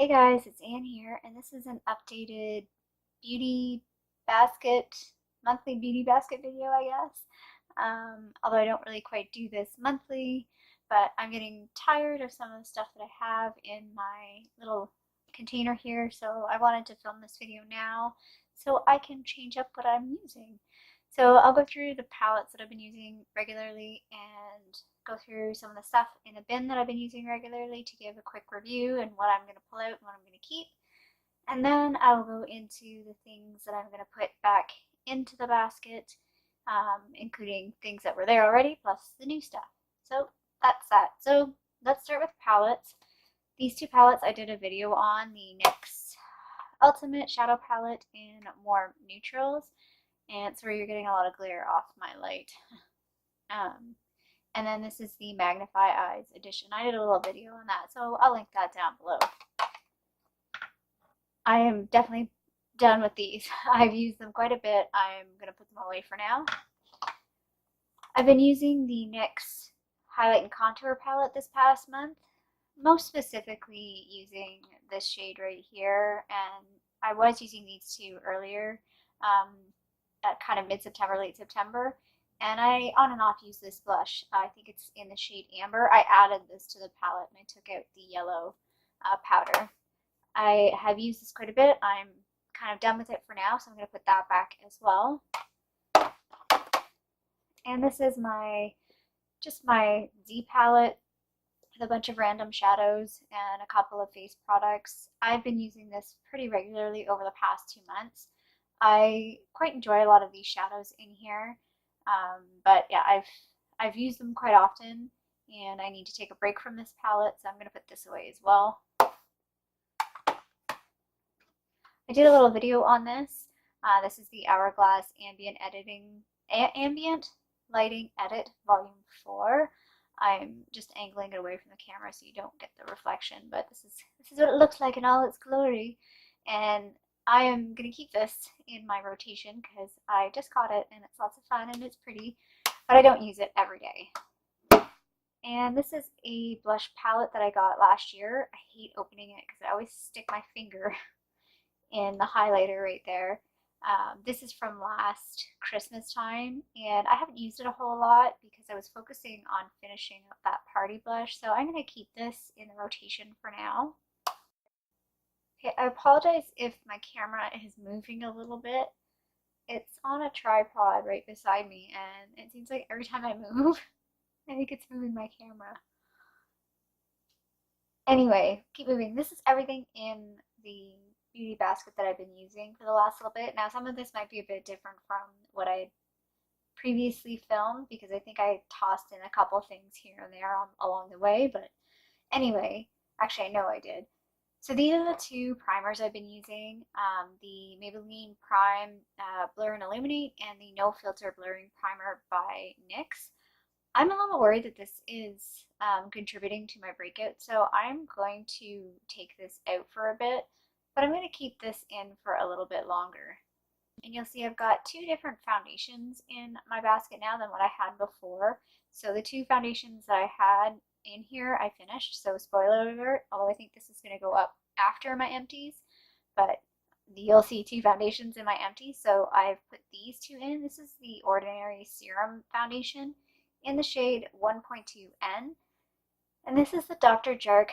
Hey guys, it's Ann here, and this is an updated beauty basket, monthly beauty basket video, I guess. Although I don't really quite do this monthly, but I'm getting tired of some of the stuff that I have in my little container here, so I wanted to film this video now so I can change up what I'm using. So I'll go through the palettes that I've been using regularly and go through some of the stuff in the bin that I've been using regularly to give a quick review and what I'm going to pull out and what I'm going to keep. And then I'll go into the things that I'm going to put back into the basket, including things that were there already, plus the new stuff. So that's that. So let's start with palettes. These two palettes I did a video on, the NYX Ultimate Shadow Palette in more neutrals. And sorry, you're getting a lot of glare off my light. And then this is the Magnify Eyes edition. I did a little video on that, so I'll link that down below. I am definitely done with these. I've used them quite a bit. I'm going to put them away for now. I've been using the NYX Highlight and Contour palette this past month, most specifically using this shade right here, and I was using these two earlier. At kind of mid-September, late September, and I on and off use this blush. I think it's in the shade Amber. I added this to the palette and I took out the yellow powder. I have used this quite a bit. I'm kind of done with it for now, so I'm going to put that back as well. And this is just my Z palette with a bunch of random shadows and a couple of face products. I've been using this pretty regularly over the past 2 months. I quite enjoy a lot of these shadows in here, but yeah, I've used them quite often, and I need to take a break from this palette, so I'm going to put this away as well. I did a little video on this. This is the Hourglass Ambient Lighting Edit Volume 4. I'm just angling it away from the camera so you don't get the reflection, but this is what it looks like in all its glory, and I am going to keep this in my rotation because I just got it and it's lots of fun and it's pretty, but I don't use it every day. And this is a blush palette that I got last year. I hate opening it because I always stick my finger in the highlighter right there. This is from last Christmas time, and I haven't used it a whole lot because I was focusing on finishing up that party blush, so I'm going to keep this in the rotation for now. Okay, I apologize if my camera is moving a little bit. It's on a tripod right beside me, and it seems like every time I move, I think it's moving my camera. Anyway, keep moving. This is everything in the beauty basket that I've been using for the last little bit. Now, some of this might be a bit different from what I previously filmed because I think I tossed in a couple things here and there along the way, but anyway, actually I know I did. So these are the two primers I've been using, the Maybelline Prime Blur and Illuminate and the No Filter Blurring Primer by NYX. I'm a little worried that this is contributing to my breakout, so I'm going to take this out for a bit, but I'm going to keep this in for a little bit longer. And you'll see I've got two different foundations in my basket now than what I had before. So the two foundations that I had in here I finished, so spoiler alert, although I think this is going to go up after my empties, but you'll see two foundations in my empties, so I've put these two in. This is the Ordinary Serum Foundation in the shade 1.2N, and this is the Dr. Jart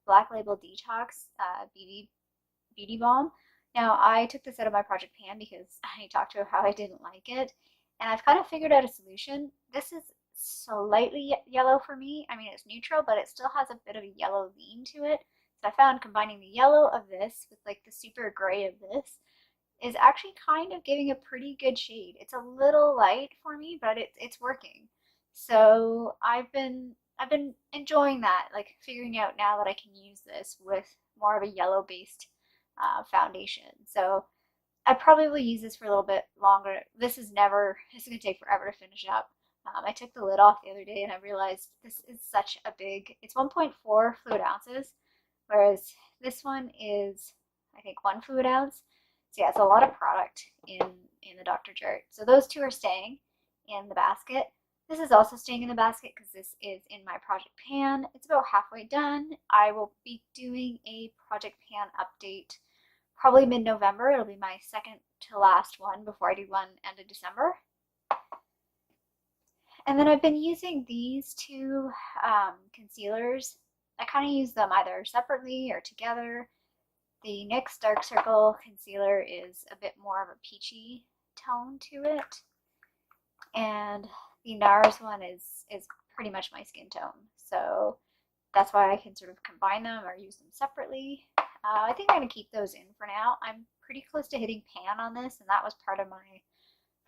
Black Label Detox Beauty Balm. Now, I took this out of my project pan because I talked about how I didn't like it, and I've kind of figured out a solution. This is slightly yellow for me. I mean, it's neutral, but it still has a bit of a yellow lean to it. So I found combining the yellow of this with like the super gray of this is actually kind of giving a pretty good shade. It's a little light for me, but it's working. So I've been enjoying that, like figuring out now that I can use this with more of a yellow based foundation. So I probably will use this for a little bit longer. This is going to take forever to finish up. I took the lid off the other day and I realized this is such a big, it's 1.4 fluid ounces, whereas this one is, I think, 1 fluid ounce. So yeah, it's a lot of product in the Dr. Jart. So those two are staying in the basket. This is also staying in the basket because this is in my project pan. It's about halfway done. I will be doing a project pan update probably mid-November. It'll be my second to last one before I do one end of December. And then I've been using these two concealers. I kind of use them either separately or together. The NYX Dark Circle concealer is a bit more of a peachy tone to it. And the NARS one is pretty much my skin tone. So that's why I can sort of combine them or use them separately. I think I'm going to keep those in for now. I'm pretty close to hitting pan on this, and that was part of my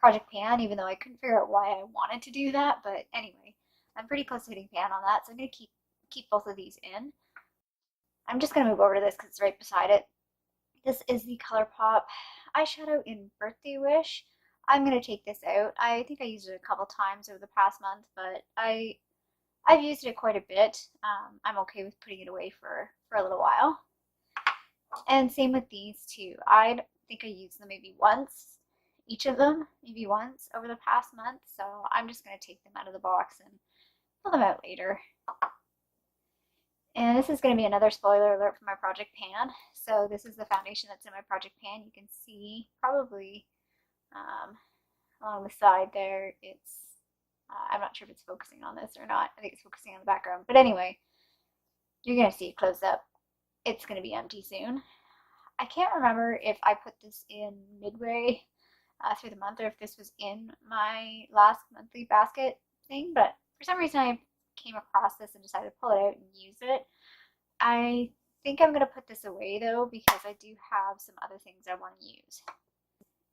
project pan, even though I couldn't figure out why I wanted to do that. But anyway, I'm pretty close to hitting pan on that, so I'm going to keep both of these in. I'm just going to move over to this because it's right beside it. This is the ColourPop eyeshadow in Birthday Wish. I'm going to take this out. I think I used it a couple times over the past month, but I've used it quite a bit. I'm okay with putting it away for a little while. And same with these two. I think I used them maybe once, each of them maybe once over the past month. So I'm just going to take them out of the box and pull them out later. And this is going to be another spoiler alert for my project pan. So this is the foundation that's in my project pan. You can see probably along the side there, it's, I'm not sure if it's focusing on this or not. I think it's focusing on the background. But anyway, you're going to see it close up. It's going to be empty soon. I can't remember if I put this in midway through the month or if this was in my last monthly basket thing, but for some reason I came across this and decided to pull it out and use it. I think I'm going to put this away though because I do have some other things I want to use.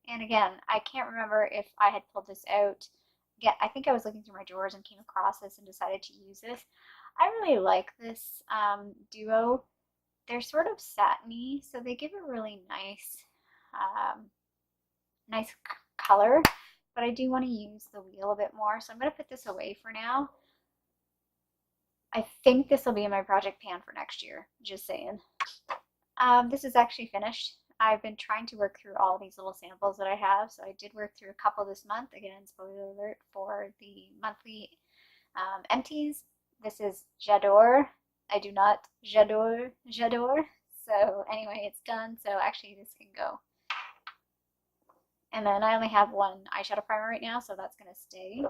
And again, I can't remember if I had pulled this out. Again, I think I was looking through my drawers and came across this and decided to use this. I really like this duo. They're sort of satiny, so they give a really nice, nice color. But I do want to use the wheel a bit more, so I'm going to put this away for now. I think this will be in my project pan for next year, just saying. This is actually finished. I've been trying to work through all these little samples that I have, so I did work through a couple this month. Again, spoiler alert for the monthly empties. This is J'adore. I do not j'adore. So anyway, it's done. So actually this can go. And then I only have one eyeshadow primer right now, so that's going to stay.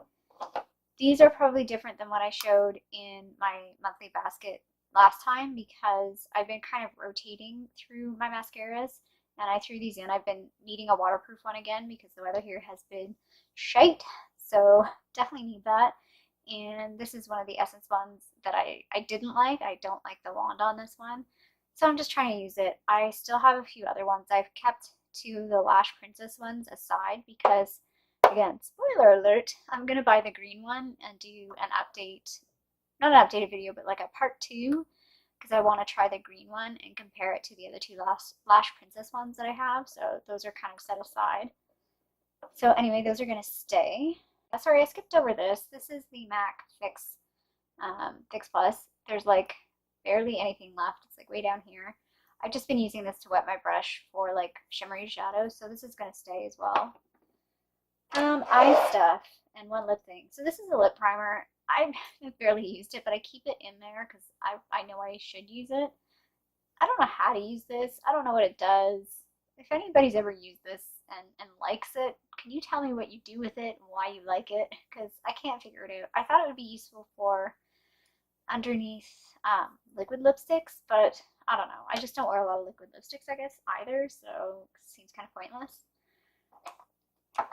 These are probably different than what I showed in my monthly basket last time because I've been kind of rotating through my mascaras and I threw these in. I've been needing a waterproof one again because the weather here has been shite. So definitely need that. And this is one of the Essence ones that I didn't like. I don't like the wand on this one. So I'm just trying to use it. I still have a few other ones. I've kept two of the Lash Princess ones aside because, again, spoiler alert, I'm going to buy the green one and do an update, not an updated video, but like a part 2 because I want to try the green one and compare it to the other two Lash Princess ones that I have. So those are kind of set aside. So anyway, those are going to stay. Sorry, I skipped over this. This is the MAC Fix Plus. There's like barely anything left. It's like way down here. I've just been using this to wet my brush for like shimmery shadows, so this is going to stay as well. Eye stuff and one lip thing. So this is a lip primer. I've barely used it, but I keep it in there because I know I should use it. I don't know how to use this. I don't know what it does. If anybody's ever used this and likes it, can you tell me what you do with it and why you like it? Because I can't figure it out. I thought it would be useful for underneath liquid lipsticks, but I don't know. I just don't wear a lot of liquid lipsticks, I guess, either, so it seems kind of pointless.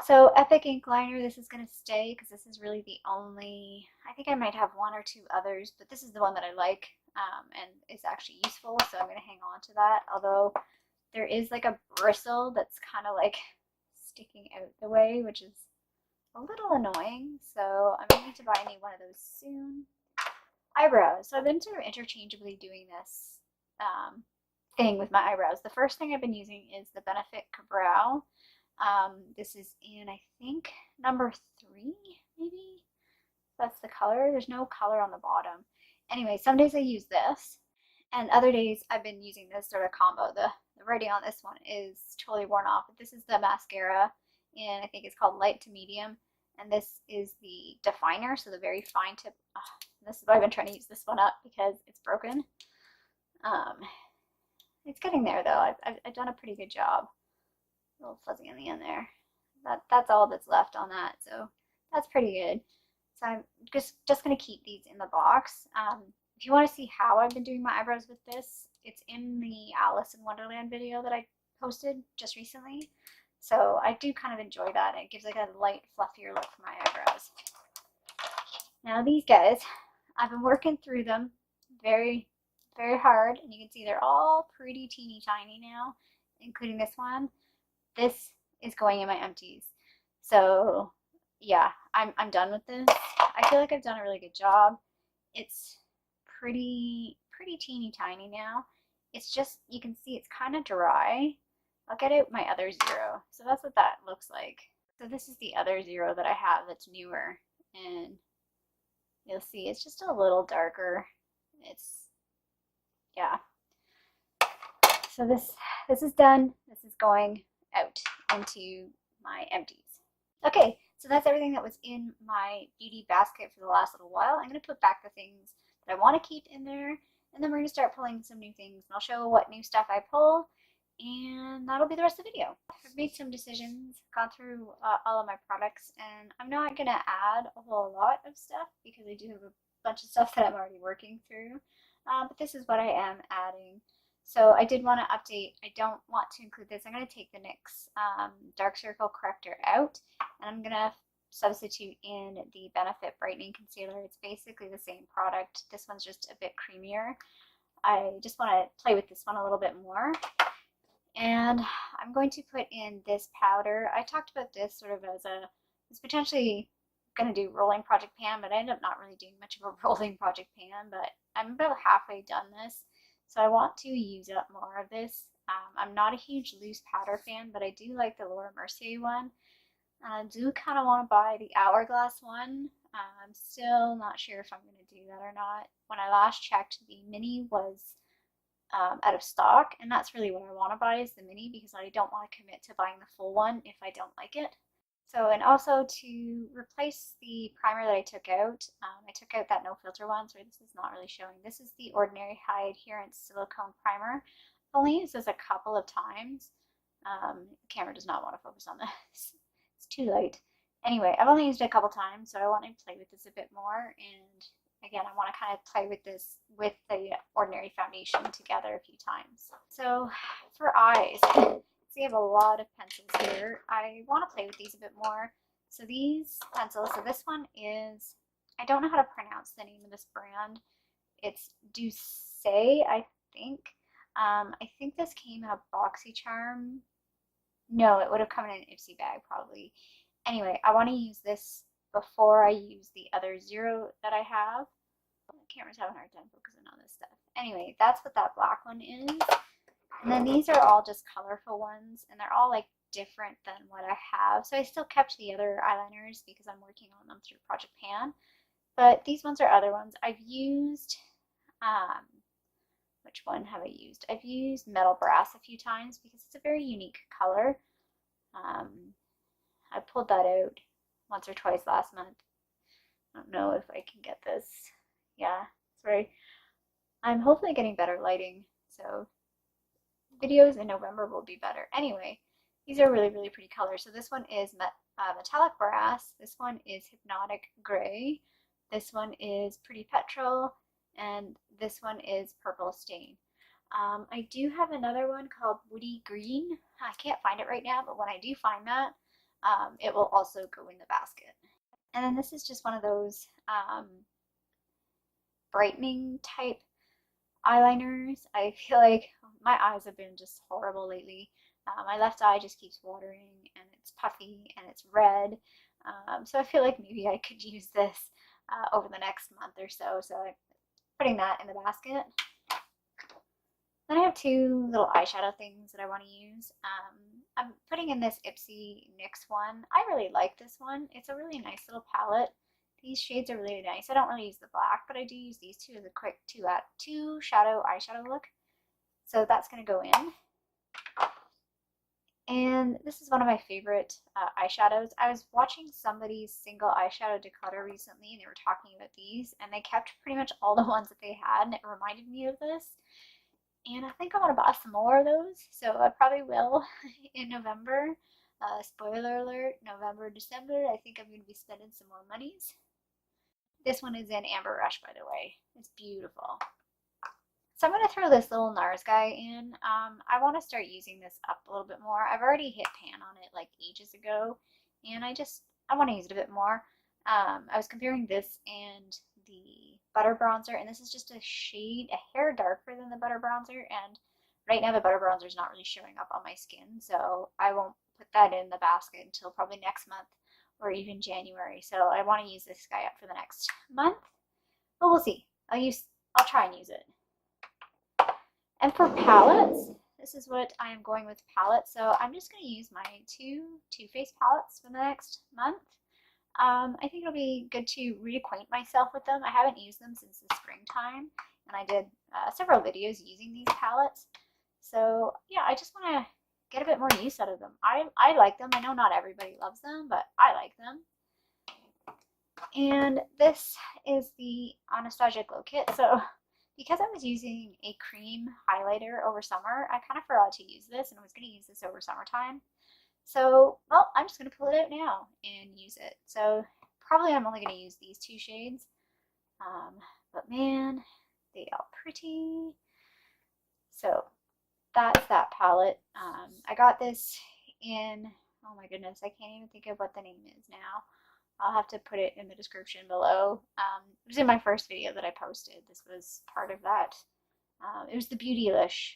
So Epic Ink Liner, this is going to stay because this is really the only, I think I might have one or two others, but this is the one that I like and is actually useful, so I'm going to hang on to that, although there is like a bristle that's kind of like sticking out the way, which is a little annoying, so I'm going to need to buy a new one of those soon. Eyebrows. So I've been sort of interchangeably doing this thing with my eyebrows. The first thing I've been using is the Benefit Brow. This is in, I think, number 3, maybe? That's the color. There's no color on the bottom. Anyway, some days I use this, and other days I've been using this sort of combo. The writing on this one is totally worn off, but this is the mascara, and I think it's called Light to Medium. and this is the definer, so the very fine tip. Oh, this is why I've been trying to use this one up because it's broken. It's getting there though. I've done a pretty good job. A little fuzzy on the end there. That's all that's left on that, so that's pretty good. So I'm just gonna keep these in the box. If you want to see how I've been doing my eyebrows with this, it's in the Alice in Wonderland video that I posted just recently. So I do kind of enjoy that. It gives like a light, fluffier look for my eyebrows. Now these guys, I've been working through them very, very hard, and you can see they're all pretty teeny tiny now, including this one. This is going in my empties. So yeah, I'm done with this. I feel like I've done a really good job. It's pretty teeny tiny now. It's just, you can see it's kind of dry. I'll get out my other zero. So that's what that looks like. So this is the other zero that I have that's newer, and you'll see it's just a little darker. It's, yeah. So this is done. This is going out into my empties. Okay, so that's everything that was in my beauty basket for the last little while. I'm going to put back the things that I want to keep in there, and then we're going to start pulling some new things, and I'll show what new stuff I pull, and that'll be the rest of the video. I've made some decisions, gone through all of my products, and I'm not going to add a whole lot of stuff because I do have a bunch of stuff that I'm already working through, but this is what I am adding. So I did want to update. I don't want to include this. I'm going to take the NYX Dark Circle Corrector out, and I'm going to substitute in the Benefit Brightening Concealer. It's basically the same product. This one's just a bit creamier. I just want to play with this one a little bit more. And I'm going to put in this powder. I talked about this sort of as it's potentially going to do rolling project pan, but I ended up not really doing much of a rolling project pan, but I'm about halfway done this. So I want to use up more of this. I'm not a huge loose powder fan, but I do like the Laura Mercier one. And I do kind of want to buy the Hourglass one. I'm still not sure if I'm going to do that or not. When I last checked, the mini was out of stock, and that's really what I want to buy is the mini because I don't want to commit to buying the full one if I don't like it. So, and also to replace the primer that I took out that no filter one, so this is not really showing. This is the Ordinary High Adherence Silicone Primer. I've only used this a couple of times. The camera does not want to focus on this. It's too light. Anyway, I've only used it a couple times, so I want to play with this a bit more, and again, I want to kind of play with this with the Ordinary foundation together a few times. So for eyes, we have a lot of pencils here. I want to play with these a bit more. So these pencils, so this one is, I don't know how to pronounce the name of this brand. It's Doucce, I think. I think this came in a BoxyCharm. No, it would have come in an Ipsy bag probably. Anyway, I want to use this before I use the other zero that I have. The camera's having a hard time focusing on this stuff. Anyway, that's what that black one is. And then these are all just colorful ones, and they're all like different than what I have. So I still kept the other eyeliners because I'm working on them through Project Pan. But these ones are other ones. I've used, which one have I used? I've used Metal Brass a few times because it's a very unique color. I pulled that out once or twice last month. I don't know if I can get this. Yeah, sorry. I'm hopefully getting better lighting, so videos in November will be better. Anyway, these are really, really pretty colors. So this one is Metallic Brass. This one is Hypnotic Gray. This one is Pretty Petrol. And this one is Purple Stain. I do have another one called Woody Green. I can't find it right now, but when I do find that, it will also go in the basket. And then this is just one of those brightening type eyeliners. I feel like my eyes have been just horrible lately. My left eye just keeps watering, and it's puffy, and it's red. So I feel like maybe I could use this over the next month or so. So I'm putting that in the basket. Then I have two little eyeshadow things that I want to use. I'm putting in this Ipsy NYX one. I really like this one. It's a really nice little palette. These shades are really nice. I don't really use the black, but I do use these two as a quick two shadow eyeshadow look. So that's going to go in. And this is one of my favorite eyeshadows. I was watching somebody's single eyeshadow declutter recently, and they were talking about these, and they kept pretty much all the ones that they had, and it reminded me of this. And I think I want to buy some more of those, so I probably will in November. Spoiler alert, November, December, I think I'm going to be spending some more monies. This one is in Amber Rush, by the way. It's beautiful. So I'm going to throw this little NARS guy in. I want to start using this up a little bit more. I've already hit pan on it like ages ago, and I want to use it a bit more. I was comparing this and the butter bronzer, and this is just a shade, a hair darker than the butter bronzer, and right now the butter bronzer is not really showing up on my skin, so I won't put that in the basket until probably next month or even January. So I want to use this guy up for the next month, but we'll see. I'll try and use it. And for palettes, this is what I am going with palettes. So I'm just going to use my two Too Faced palettes for the next month. I think it'll be good to reacquaint myself with them. I haven't used them since the springtime, and I did several videos using these palettes. So yeah, I just want to get a bit more use out of them. I like them. I know not everybody loves them, but I like them. And this is the Anastasia Glow Kit. So because I was using a cream highlighter over summer, I kind of forgot to use this, and I was going to use this over summertime. So, well, I'm just going to pull it out now and use it. So probably I'm only going to use these two shades. But man, they are pretty. So that's that palette. I got this in, oh my goodness, I can't even think of what the name is now. I'll have to put it in the description below. It was in my first video that I posted. This was part of that. It was the Beautylish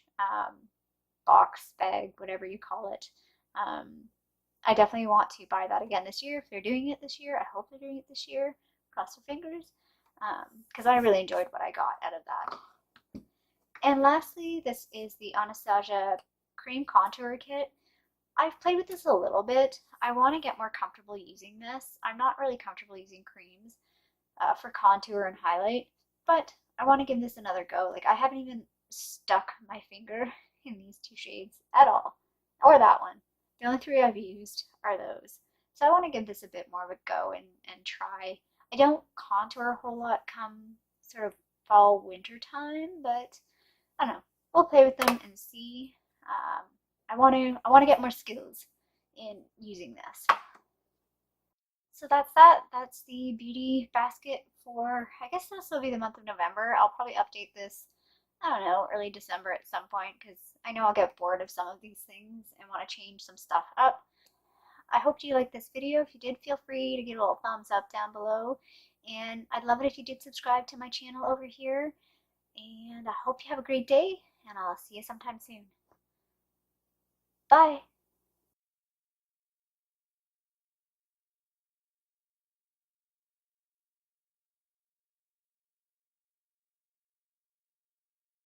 box, bag, whatever you call it. I definitely want to buy that again this year. If they're doing it this year, I hope they're doing it this year. Cross your fingers. Because I really enjoyed what I got out of that. And lastly, this is the Anastasia Cream Contour Kit. I've played with this a little bit. I want to get more comfortable using this. I'm not really comfortable using creams for contour and highlight, but I want to give this another go. Like, I haven't even stuck my finger in these two shades at all, or that one. The only three I've used are those. So I want to give this a bit more of a go and try. I don't contour a whole lot come sort of fall winter time, but I don't know. We'll play with them and see. I want to get more skills in using this. So that's that. That's the beauty basket for, I guess this will be the month of November. I'll probably update this, I don't know, early December at some point, because I know I'll get bored of some of these things and want to change some stuff up. I hope you liked this video. If you did, feel free to give a little thumbs up down below. And I'd love it if you did subscribe to my channel over here. And I hope you have a great day, and I'll see you sometime soon. Bye!